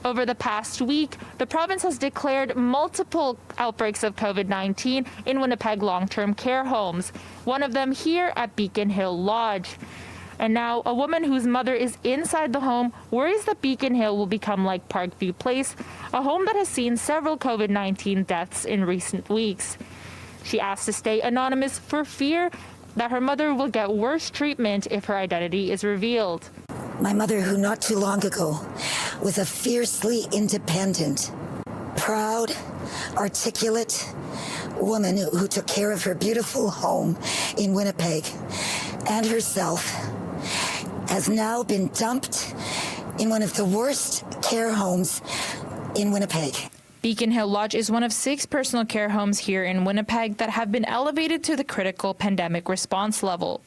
Over the past week, the province has declared multiple outbreaks of COVID-19 in Winnipeg long-term care homes, one of them here at Beacon Hill Lodge. And now a woman whose mother is inside the home worries that Beacon Hill will become like Parkview Place, a home that has seen several COVID-19 deaths in recent weeks. She asked to stay anonymous for fear that her mother will get worse treatment if her identity is revealed. My mother, who not too long ago was a fiercely independent, proud, articulate woman who took care of her beautiful home in Winnipeg and herself, has now been dumped in one of the worst care homes in Winnipeg. Beacon Hill Lodge is one of 6 personal care homes here in Winnipeg that have been elevated to the critical pandemic response level.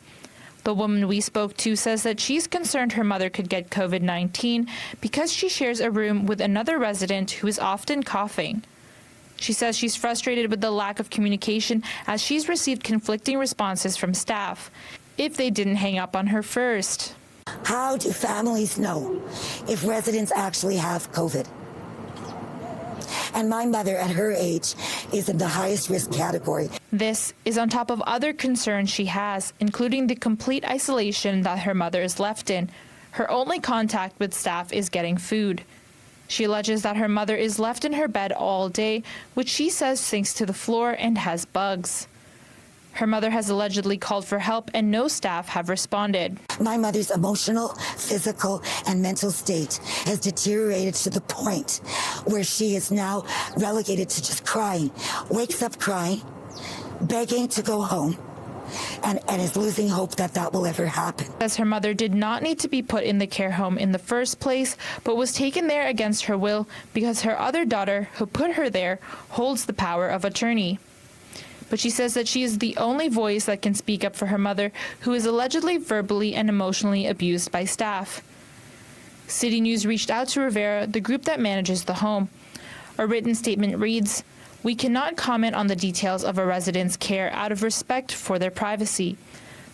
The woman we spoke to says that she's concerned her mother could get COVID-19 because she shares a room with another resident who is often coughing. She says she's frustrated with the lack of communication as she's received conflicting responses from staff if they didn't hang up on her first. How do families know if residents actually have COVID? And my mother at her age is in the highest risk category. This is on top of other concerns she has, including the complete isolation that her mother is left in. Her only contact with staff is getting food. She alleges that her mother is left in her bed all day, which she says sinks to the floor and has bugs. Her mother has allegedly called for help and no staff have responded. My mother's emotional, physical, and mental state has deteriorated to the point where she is now relegated to just crying, wakes up crying, begging to go home, and is losing hope that that will ever happen. Says her mother did not need to be put in the care home in the first place, but was taken there against her will because her other daughter, who put her there, holds the power of attorney. But she says that she is the only voice that can speak up for her mother, who is allegedly verbally and emotionally abused by staff. City News reached out to Rivera, the group that manages the home. A written statement reads, "We cannot comment on the details of a resident's care out of respect for their privacy.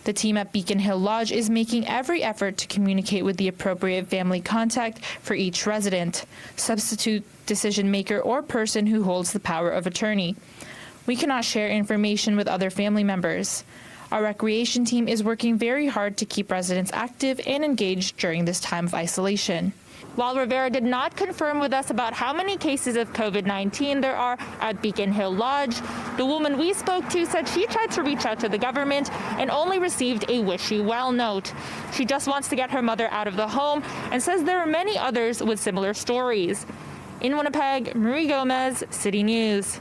The team at Beacon Hill Lodge is making every effort to communicate with the appropriate family contact for each resident, substitute decision maker, or person who holds the power of attorney. We cannot share information with other family members. Our recreation team is working very hard to keep residents active and engaged during this time of isolation." While Rivera did not confirm with us about how many cases of COVID-19 there are at Beacon Hill Lodge, the woman we spoke to said she tried to reach out to the government and only received a wish you well note. She just wants to get her mother out of the home and says there are many others with similar stories. In Winnipeg, Marie Gomez, City News.